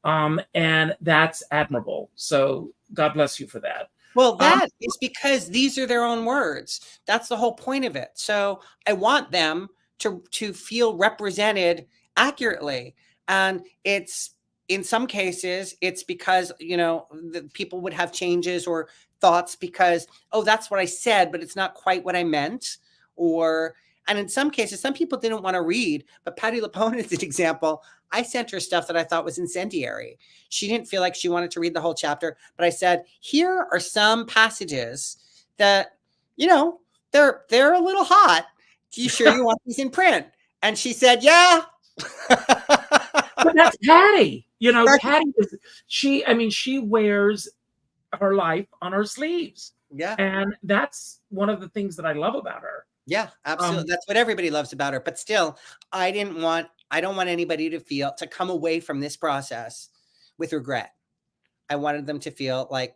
And that's admirable. So God bless you for that. Well, that is because these are their own words. That's the whole point of it. So I want them to feel represented accurately. And it's, in some cases, it's because, the people would have changes or thoughts because, oh, that's what I said, but it's not quite what I meant. And in some cases, some people didn't want to read, but Patti LuPone is an example. I sent her stuff that I thought was incendiary. She didn't feel like she wanted to read the whole chapter, but I said, here are some passages that, they're a little hot. Do you sure you want these in print? And she said, yeah. But that's Patti. Patti she wears her life on her sleeves. Yeah. And that's one of the things that I love about her. Yeah, absolutely. That's what everybody loves about her. But still, I don't want anybody to come away from this process with regret. I wanted them to feel like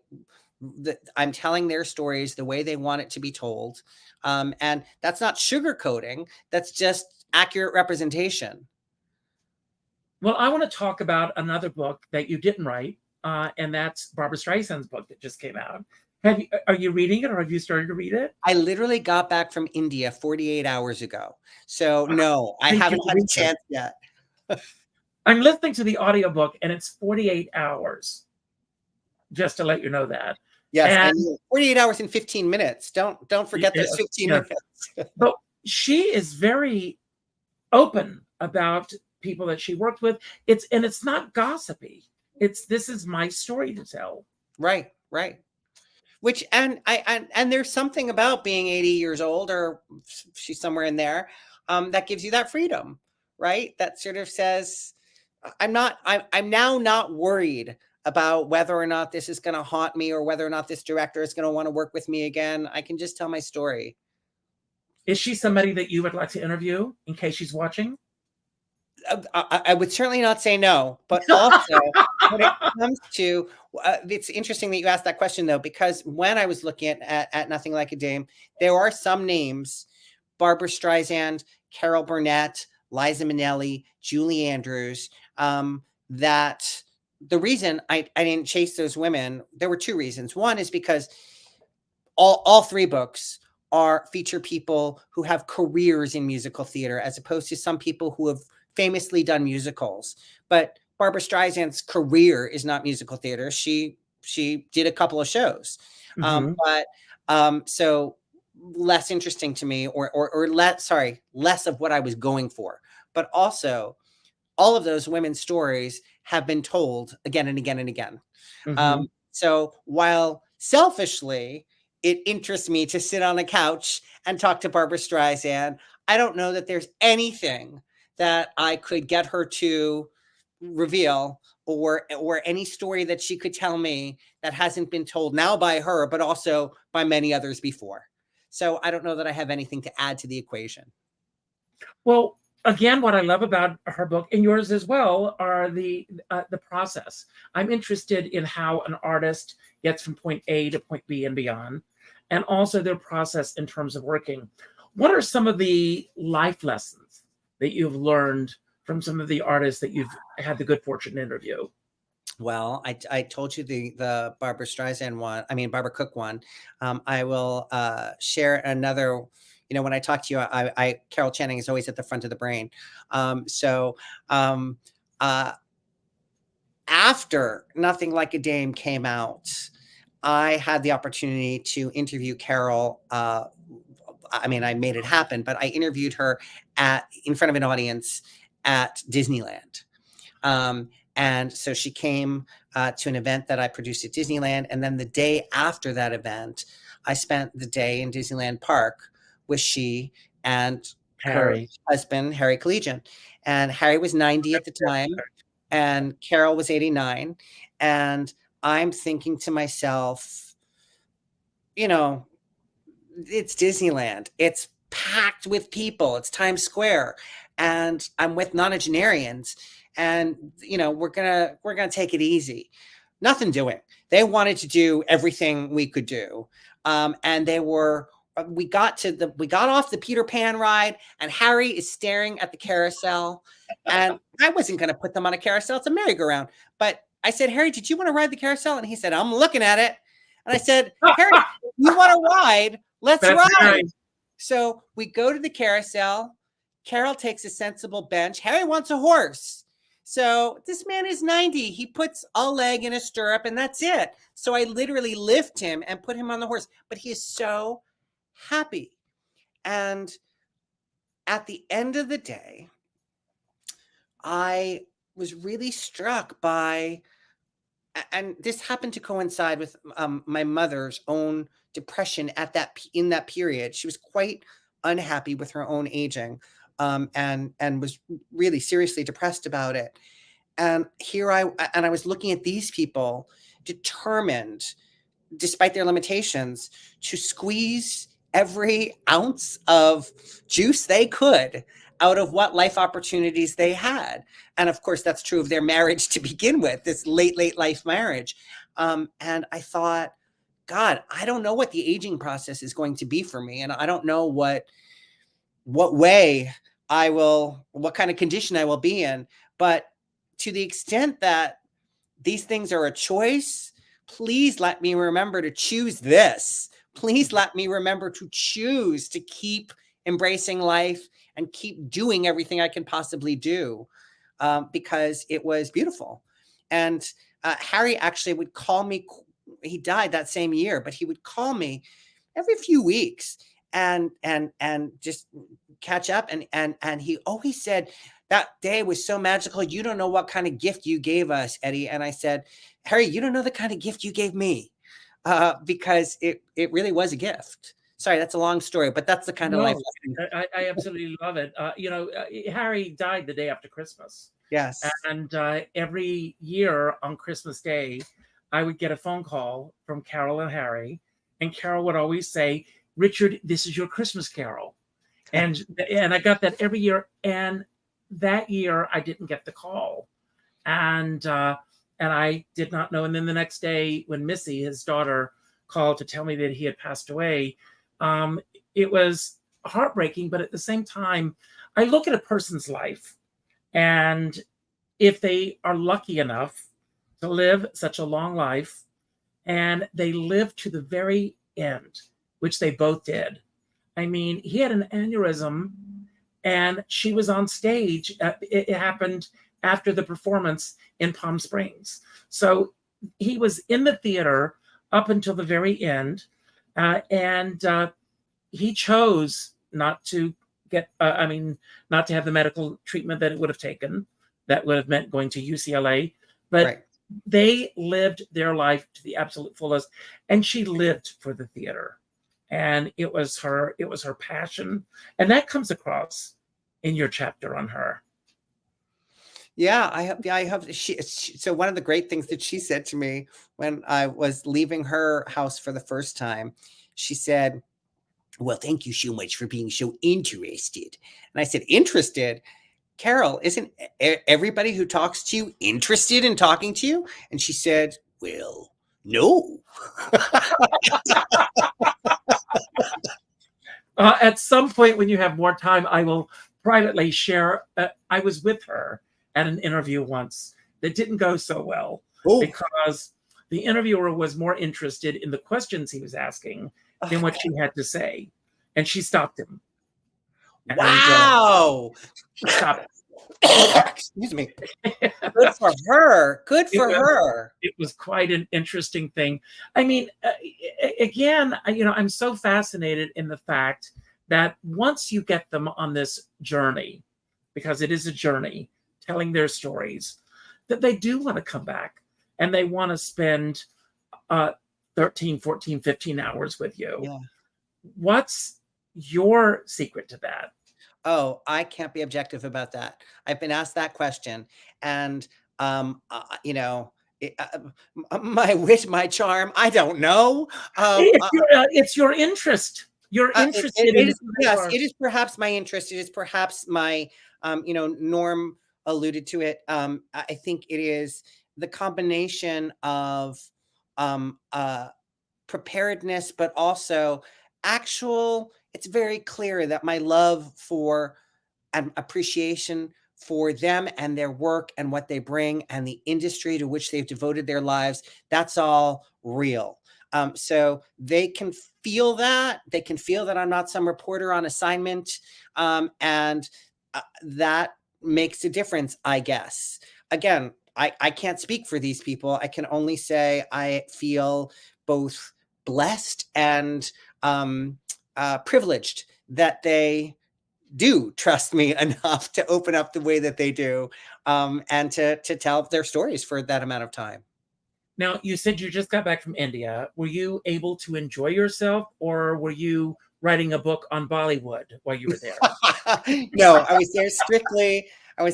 I'm telling their stories the way they want it to be told. And that's not sugarcoating. That's just accurate representation. Well, I want to talk about another book that you didn't write, and that's Barbra Streisand's book that just came out. Are you reading it, or have you started to read it? I literally got back from India 48 hours ago. So no, I Thank haven't you, had a Lisa. chance yet. I'm listening to the audiobook, and it's 48 hours. Just to let you know that. Yes, and 48 hours and 15 minutes. Don't forget those 15 yes. minutes. But she is very open about people that she worked with. It's not gossipy. This is my story to tell. Right. Which and there's something about being 80 years old, or she's somewhere in there, that gives you that freedom, right? That sort of says, I'm now not worried about whether or not this is going to haunt me, or whether or not this director is going to want to work with me again. I can just tell my story. Is she somebody that you would like to interview in case she's watching? I would certainly not say no, but also when it comes to, it's interesting that you asked that question, though, because when I was looking at Nothing Like a Dame, there are some names: Barbara Streisand, Carol Burnett, Liza Minnelli, Julie Andrews, that the reason I didn't chase those women, there were two reasons. One is because all three books feature people who have careers in musical theater, as opposed to some people who have famously done musicals. But Barbara Streisand's career is not musical theater. She did a couple of shows, so less interesting to me, or less of what I was going for. But also, all of those women's stories have been told again and again and again. So while selfishly it interests me to sit on a couch and talk to Barbara Streisand, I don't know that there's anything that I could get her to reveal, or any story that she could tell me that hasn't been told now by her, but also by many others before. So I don't know that I have anything to add to the equation. Well, again, what I love about her book, and yours as well, are the process. I'm interested in how an artist gets from point A to point B and beyond, and also their process in terms of working. What are some of the life lessons that you've learned from some of the artists that you've had the good fortune to interview? Well, I told you the Barbara Streisand one, Barbara Cook one. I will share another. When I talk to you, Carol Channing is always at the front of the brain. After Nothing Like a Dame came out, I had the opportunity to interview Carol. I made it happen, but I interviewed her in front of an audience at Disneyland. And so she came to an event that I produced at Disneyland. And then the day after that event, I spent the day in Disneyland Park with she and her husband, Harry Collegian. And Harry was 90 at the time, and Carol was 89. And I'm thinking to myself, it's Disneyland. It's packed with people. It's Times Square. And I'm with nonagenarians. And, we're gonna take it easy. Nothing doing. They wanted to do everything we could do. And we got off the Peter Pan ride, and Harry is staring at the carousel. And I wasn't going to put them on a carousel. It's a merry-go-round. But I said, Harry, did you want to ride the carousel? And he said, I'm looking at it. And I said, Harry, you want to ride? Let's ride. Right. So we go to the carousel. Carol takes a sensible bench. Harry wants a horse. So this man is 90. He puts a leg in a stirrup, and that's it. So I literally lift him and put him on the horse. But he is so happy. And at the end of the day, I was really struck by, and this happened to coincide with my mother's own depression in that period. She was quite unhappy with her own aging, and was really seriously depressed about it. And I was looking at these people determined, despite their limitations, to squeeze every ounce of juice they could out of what life opportunities they had. And of course, that's true of their marriage to begin with, this late life marriage. And I thought, God, I don't know what the aging process is going to be for me. And I don't know what way what kind of condition I will be in. But to the extent that these things are a choice, Please let me remember to choose this. Please let me remember to choose to keep embracing life and keep doing everything I can possibly do, because it was beautiful. And Harry actually would call me. He died that same year, but he would call me every few weeks and just catch up. And he always said, that day was so magical. You don't know what kind of gift you gave us, Eddie. And I said, Harry, you don't know the kind of gift you gave me, because it really was a gift. Sorry, that's a long story, but that's the kind of life. I absolutely love it. Harry died the day after Christmas. Yes. And every year on Christmas Day, I would get a phone call from Carol and Harry, and Carol would always say, Richard, this is your Christmas carol. And I got that every year. And that year I didn't get the call. And I did not know. And then the next day when Missy, his daughter, called to tell me that he had passed away, it was heartbreaking. But at the same time, I look at a person's life, and if they are lucky enough to live such a long life, and they live to the very end, which they both did. I mean, he had an aneurysm, and she was on stage. It happened after the performance in Palm Springs. So he was in the theater up until the very end, and he chose not to get, not to have the medical treatment that it would have taken. That would have meant going to UCLA, but right. They lived their life to the absolute fullest, and she lived for the theater, and it was her passion, and that comes across in your chapter on her. Yeah, I have. So one of the great things that she said to me when I was leaving her house for the first time, she said, well, thank you so much for being so interested. And I said, interested? Carol, isn't everybody who talks to you interested in talking to you? And she said, well, no. At some point when you have more time, I will privately share. I was with her at an interview once that didn't go so well. Because the interviewer was more interested in the questions he was asking than what she had to say. And she stopped him. Wow. Stop it. Excuse me. Good for her. Good for her. It was quite an interesting thing. I mean, again, I'm so fascinated in the fact that once you get them on this journey, because it is a journey, telling their stories, that they do want to come back and they want to spend 13, 14, 15 hours with you. Yeah. What's your secret to that? Oh, I can't be objective about that. I've been asked that question, and my wit, my charm, I don't know. It's your interest. You're interested in it. Yes, it is perhaps my interest. It is perhaps my, Norm alluded to it. I think it is the combination of preparedness, but also it's very clear that my love for and appreciation for them and their work and what they bring and the industry to which they've devoted their lives, that's all real. So they can feel that. They can feel that I'm not some reporter on assignment. And that makes a difference, I guess. Again, I can't speak for these people. I can only say I feel both blessed and privileged that they do trust me enough to open up the way that they do, and to tell their stories for that amount of time. Now, you said you just got back from India. Were you able to enjoy yourself, or were you writing a book on Bollywood while you were there? No, I was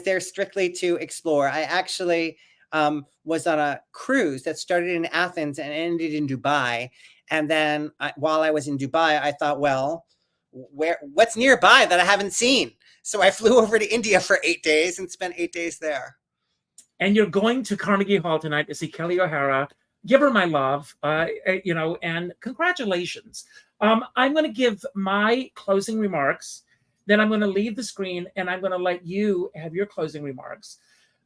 there strictly to explore. I actually was on a cruise that started in Athens and ended in Dubai. And then while I was in Dubai, I thought, well, what's nearby that I haven't seen? So I flew over to India for 8 days and spent 8 days there. And you're going to Carnegie Hall tonight to see Kelly O'Hara. Give her my love, and congratulations. I'm going to give my closing remarks. Then I'm going to leave the screen and I'm going to let you have your closing remarks.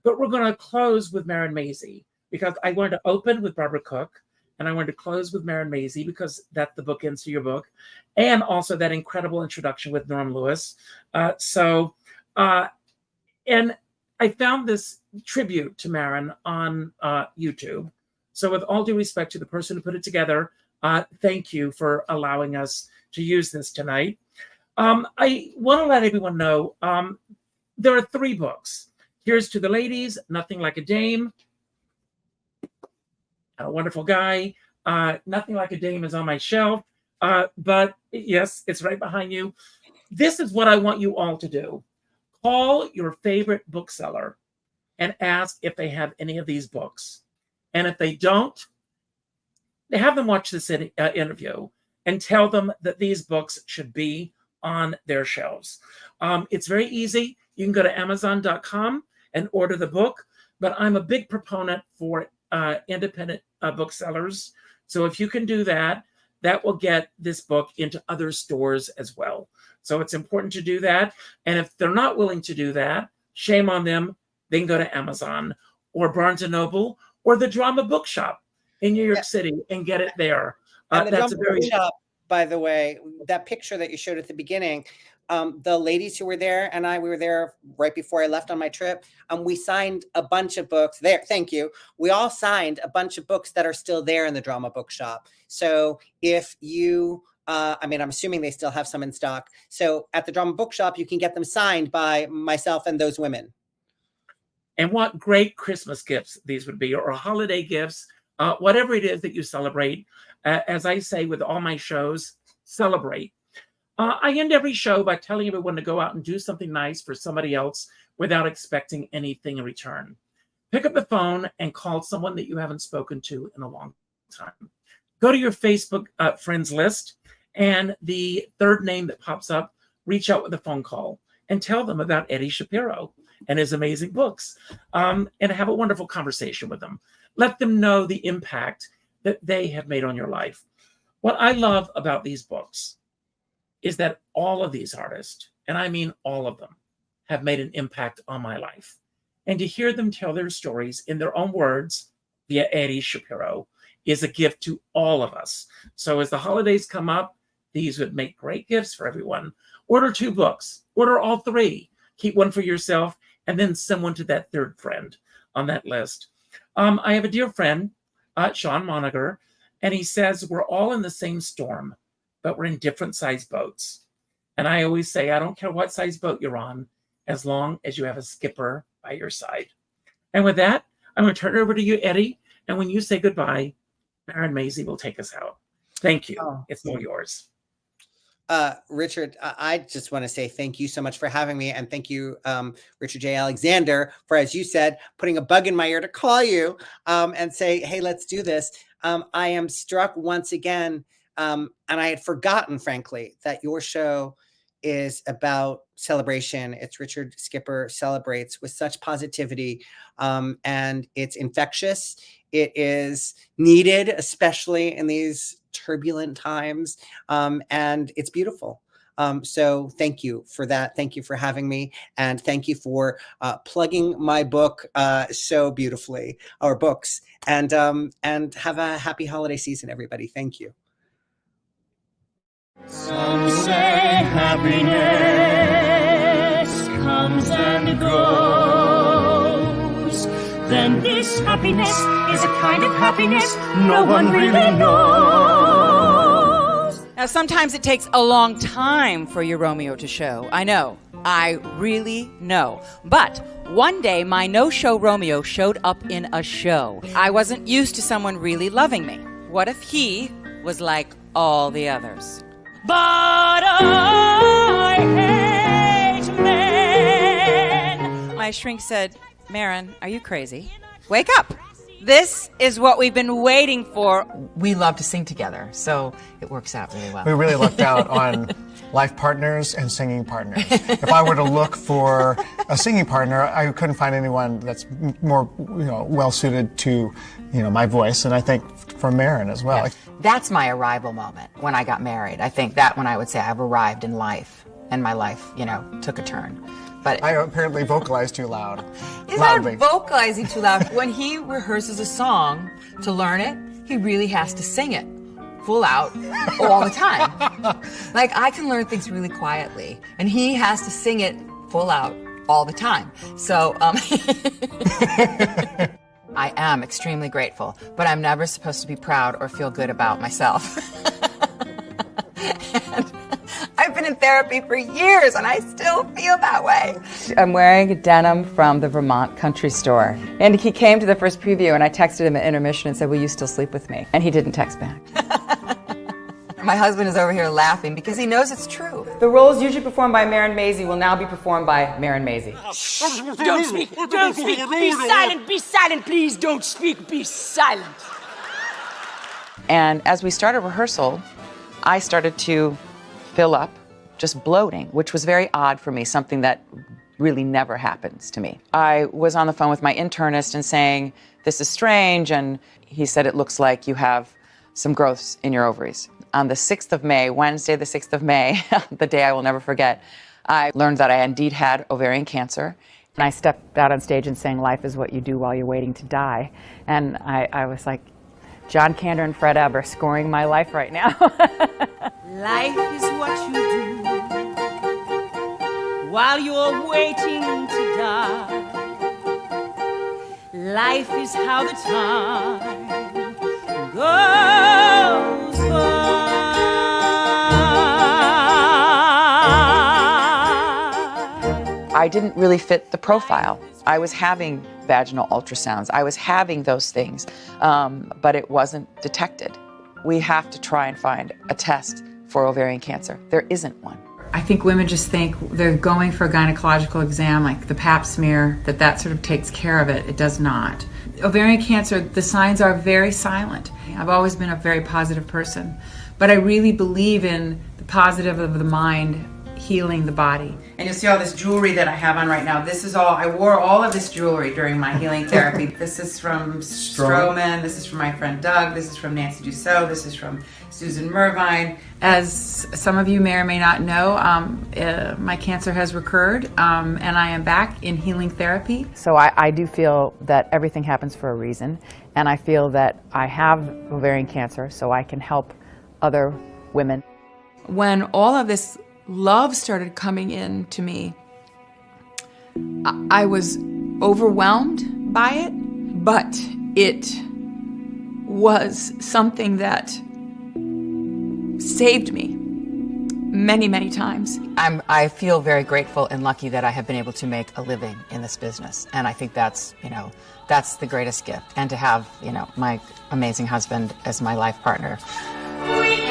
But we're going to close with Marin Mazzie, because I wanted to open with Barbara Cook. And I wanted to close with Marin Mazzie because that's the bookends to your book, and also that incredible introduction with Norm Lewis. And I found this tribute to Marin on YouTube. So with all due respect to the person who put it together, thank you for allowing us to use this tonight. I want to let everyone know there are 3 books. Here's to the Ladies, Nothing Like a Dame. A wonderful guy. Nothing Like a Dame is on my shelf. But yes, it's right behind you. This is what I want you all to do. Call your favorite bookseller and ask if they have any of these books. And if they don't, have them watch this interview and tell them that these books should be on their shelves. It's very easy. You can go to Amazon.com and order the book, but I'm a big proponent for independent booksellers. So if you can do that, that will get this book into other stores as well. So it's important to do that. And if they're not willing to do that, shame on them. They can go to Amazon or Barnes & Noble or the Drama Bookshop in New York City and get it there. And the Drama Bookshop, by the way, that picture that you showed at the beginning, the ladies who were there and we were there right before I left on my trip. We signed a bunch of books there. Thank you. We all signed a bunch of books that are still there in the Drama Bookshop. So if you, I'm assuming they still have some in stock. So at the Drama Bookshop, you can get them signed by myself and those women. And what great Christmas gifts these would be, or holiday gifts, whatever it is that you celebrate. As I say with all my shows, celebrate. I end every show by telling everyone to go out and do something nice for somebody else without expecting anything in return. Pick up the phone and call someone that you haven't spoken to in a long time. Go to your Facebook friends list, and the third name that pops up, reach out with a phone call and tell them about Eddie Shapiro and his amazing books, and have a wonderful conversation with them. Let them know the impact that they have made on your life. What I love about these books is that all of these artists, and I mean all of them, have made an impact on my life. And to hear them tell their stories in their own words via Eddie Shapiro is a gift to all of us. So as the holidays come up, these would make great gifts for everyone. Order 2 books, order all 3, keep one for yourself, and then send one to that third friend on that list. I have a dear friend, Sean Moniger, and he says, we're all in the same storm, but we're in different size boats. And I always say, I don't care what size boat you're on, as long as you have a skipper by your side. And with that, I'm going to turn it over to you, Eddie. And when you say goodbye, Marin Mazzie will take us out. Thank you. It's all yours. Richard, I just want to say thank you so much for having me. And thank you, Richard J. Alexander, for, as you said, putting a bug in my ear to call you and say, hey, let's do this. I am struck once again, and I had forgotten, frankly, that your show is about celebration. It's Richard Skipper Celebrates with such positivity, and it's infectious. It is needed, especially in these turbulent times, and it's beautiful. So thank you for that. Thank you for having me, and thank you for plugging my book so beautifully, our books, and have a happy holiday season, everybody. Thank you. Some say happiness comes and goes. Then this happiness is a kind of happiness no one really knows. Now, sometimes it takes a long time for your Romeo to show. I know. I really know. But one day, my no-show Romeo showed up in a show. I wasn't used to someone really loving me. What if he was like all the others? But I hate men. My shrink said, Marin, are you crazy? Wake up. This is what we've been waiting for. We love to sing together, so it works out really well. We really lucked out on life partners and singing partners. If I were to look for a singing partner, I couldn't find anyone that's more, well suited to, my voice, and I think for Marin as well. Yeah. That's my arrival moment when I got married. I think that when I would say I've arrived in life, and my life, took a turn. But I apparently vocalized too loud. He's not vocalizing too loud. When he rehearses a song to learn it, he really has to sing it full out all the time. Like, I can learn things really quietly, and he has to sing it full out all the time. So, I am extremely grateful, but I'm never supposed to be proud or feel good about myself. And I've been in therapy for years, and I still feel that way. I'm wearing a denim from the Vermont country store. And he came to the first preview, and I texted him at intermission and said, will you still sleep with me? And he didn't text back. My husband is over here laughing because he knows it's true. The roles usually performed by Marin Mazzie will now be performed by Marin Mazzie. Don't speak, be silent, please, don't speak, be silent. And as we started rehearsal, I started to fill up, just bloating, which was very odd for me, something that really never happens to me. I was on the phone with my internist and saying, this is strange, and he said, it looks like you have some growths in your ovaries. On the 6th of May, Wednesday the 6th of May, the day I will never forget, I learned that I indeed had ovarian cancer. And I stepped out on stage and sang, life is what you do while you're waiting to die. And I was like, John Kander and Fred Ebb are scoring my life right now. Life is what you do while you're waiting to die. Life is how the time goes by. I didn't really fit the profile. I was having vaginal ultrasounds. I was having those things, but it wasn't detected. We have to try and find a test for ovarian cancer. There isn't one. I think women just think they're going for a gynecological exam, like the pap smear, that sort of takes care of it. It does not. Ovarian cancer, the signs are very silent. I've always been a very positive person, but I really believe in the positive of the mind healing the body. And you'll see all this jewelry that I have on right now. This is all, I wore all of this jewelry during my healing therapy. This is from Stroman, this is from my friend Doug, this is from Nancy Dussault, this is from Susan Mervine. As some of you may or may not know, my cancer has recurred, and I am back in healing therapy. So I do feel that everything happens for a reason, and I feel that I have ovarian cancer so I can help other women. When all of this love started coming in to me, I was overwhelmed by it, but it was something that saved me many, many times. I feel very grateful and lucky that I have been able to make a living in this business, and I think that's, that's the greatest gift. And to have, my amazing husband as my life partner. We